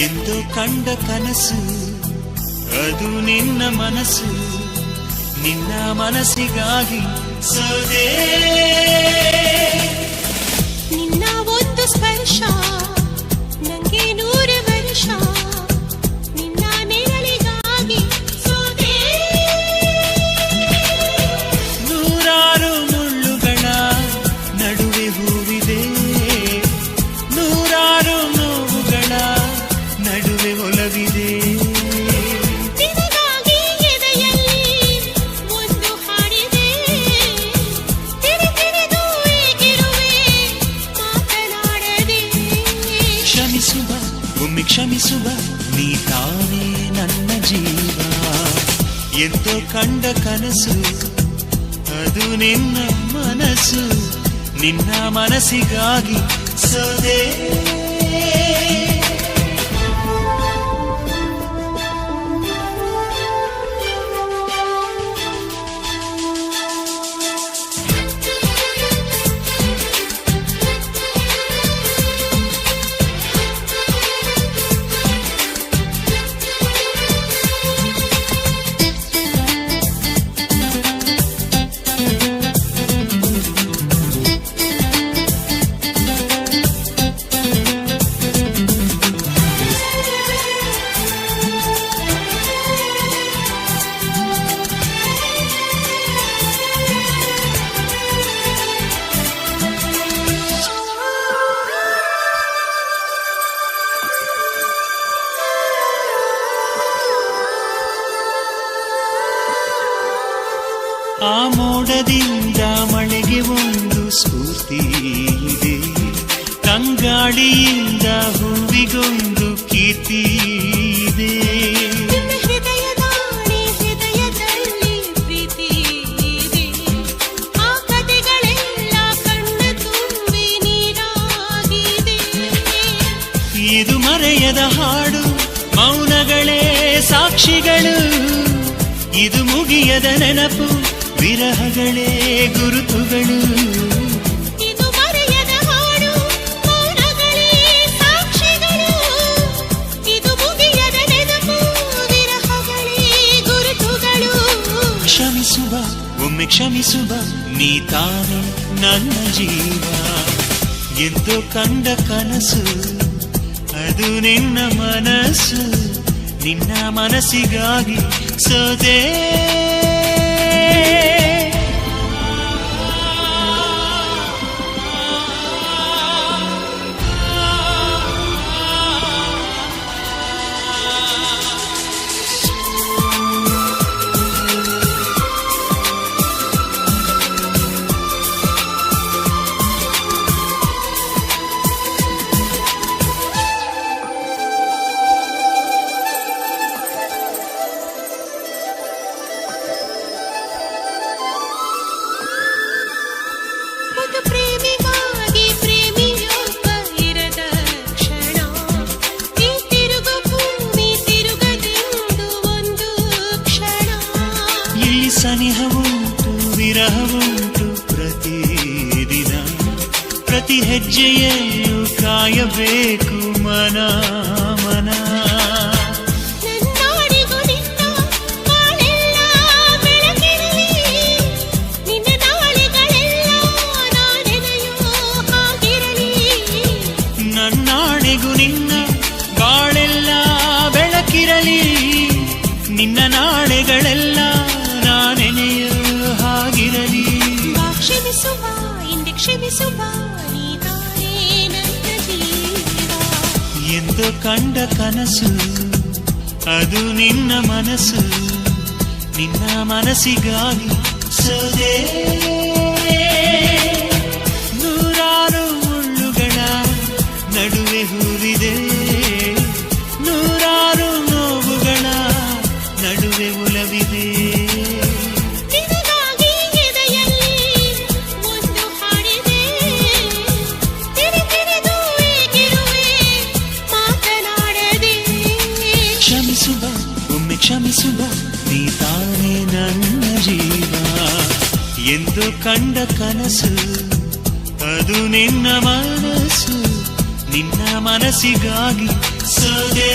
ಎಂದು ಕಂಡ ಕನಸು ಅದು ನಿನ್ನ ಮನಸ್ಸು, ನಿನ್ನ ಮನಸ್ಸಿಗಾಗಿ ಸೋದೆ. ನಿನ್ನ ಒಂದು ಸ್ಪರ್ಶ ನಂಗೆ 100 ವರ್ಷ, ನಿನ್ನ ನೆರಳಿಗಾಗಿ ಸೋದೆ. ನೂರಾರು ಮುಳ್ಳುಗಳ ನಡುವೆ ಹೂವಿದೆ, ನೂರಾರು ನೋವುಗಳ ನಡುವೆ ಒಲವಿದೆ. ನಿನಗಾಗಿ ಎದೆಯಲ್ಲಿ ಒಂದು ಹಾಡಿದೆ, ತಿರುತಿರಿದು ಏಗಿರುವೆ ಮಾತನಾಡದೆ. ಕ್ಷಮಿಸುವ ಒಮ್ಮೆ ಕ್ಷಮಿಸುವ, ನೀ ತಾನೇ ನನ್ನ ಜೀವ. ಎಂದೋ ಕಂಡ ಕನಸು ಅದು ನಿನ್ನ ಮನಸ್ಸು, ನಿನ್ನ ಮನಸ್ಸಿಗಾಗಿ ಸೋದೆ. ಆ ಮೋಡದಿಂದ ಮಳೆಗೆ ಒಂದು ಸ್ಫೂರ್ತಿ ಇದೆ, ತಂಗಾಳಿಯಿಂದ ಹೂವಿಗೊಂದು ಕೀರ್ತಿ ಇದೆ. ನಿನ್ನ ಹೃದಯದಾಣೆ ಹೃದಯದಲ್ಲಿ ಪ್ರೀತಿ ಇದೆ, ಆ ಕಥೆಗಳೆಲ್ಲ ಕಣ್ಣ ತುಂಬಿ ನೀರಾಗಿದೆ. ಇದು ಮರೆಯದ ಹಾಡು, ಮೌನಗಳೇ ಸಾಕ್ಷಿಗಳು. ಇದು ಮುಗಿಯದ ನೆನಪು, ವಿರಹಗಳೇ ಗುರುತುಗಳು. ಇದು ಮರೆಯದ ಹಾಡು, ಮೌನಗಳೇ ಸಾಕ್ಷಿಗಳು. ಇದು ಮುಗಿಯದ ನೆನಪು, ವಿರಹಗಳೇ ಗುರುತುಗಳು. ಕ್ಷಮಿಸುವ ಒಮ್ಮೆ ಕ್ಷಮಿಸುವ, ನೀ ತಾನೇ ನನ್ನ ಜೀವ. ಎಂದು ಕಂಡ ಕನಸು ಅದು ನಿನ್ನ ಮನಸ್ಸು, ನಿನ್ನ ಮನಸ್ಸಿಗಾಗಿ ಸೋದೆ. ಒಂದು ಪ್ರೇಮಿಗಾಗಿ ಪ್ರೇಮಿಯೊಬ್ಬ ಇರದ ಕ್ಷಣ, ಈ ತಿರುಗು ಭೂಮಿ ತಿರುಗದೆಂದು ಒಂದು ಕ್ಷಣ. ಇಲ್ಲಿ ಸನಿಹವುಂಟು ವಿರಹವುಂಟು ಪ್ರತಿದಿನ, ಪ್ರತಿ ಹೆಜ್ಜೆಯಲ್ಲೂ ಕಾಯಬೇಕು ಮನ ಮನ. ನನ್ನಾಡಿಗೂ ನಿನ್ನ ಬಾಳೆಲ್ಲ ಬೆಳಕಿರಲಿ, ನಿನ್ನ ನಾಳೆಗಳೆಲ್ಲ ನಾನೆನೆಯೋ ಹಾಗಿರಲಿ. ನನ್ನಾಣೆಗೂ ನಿನ್ನ ಬಾಳೆಲ್ಲ ಬೆಳಕಿರಲಿ, ನಿನ್ನ ನಾಳೆಗಳೆಲ್ಲ ನಾನೆನೆಯೋ ಹಾಗಿರಲಿ. ಬಾ ಕ್ಷಮಿಸುವ ಇಂದೆ ಕ್ಷಮಿಸುವ, ನೀ ತಾನೇ ನನ್ನ ಜೀವ. ಎಂದು ಕಂಡ ಕನಸು ಅದು ನಿನ್ನ ಮನಸ್ಸು, ನಿನ್ನ ಮನಸ್ಸಿಗಾಗಿ ಸೋದೆ. ನೂರಾರು ಮುಳ್ಳುಗಳ ನಡುವೆ ಹೂವಿದೆ, ನೂರಾರು ನೋವುಗಳ ನಡುವೆ ಒಲವಿದೆ. ನಿನಗಾಗಿ ಎದೆಯಲ್ಲಿ ಒಂದು ಹಾಡಿದೆ, ತಿರುತಿರಿದು ಏಗಿರುವೆ ಮಾತನಾಡದೆ. ಕ್ಷಮಿಸುವ ಒಮ್ಮೆ ಕ್ಷಮಿಸುವ, ನೀ ತಾನೇ ನನ್ನ ಜೀವ. ಎಂದು ಕಂಡ ಕನಸು ಅದು ನಿನ್ನ ಮನಸ್ಸು, ನಿನ್ನ ಮನಸ್ಸಿಗಾಗಿ ಸೋದೆ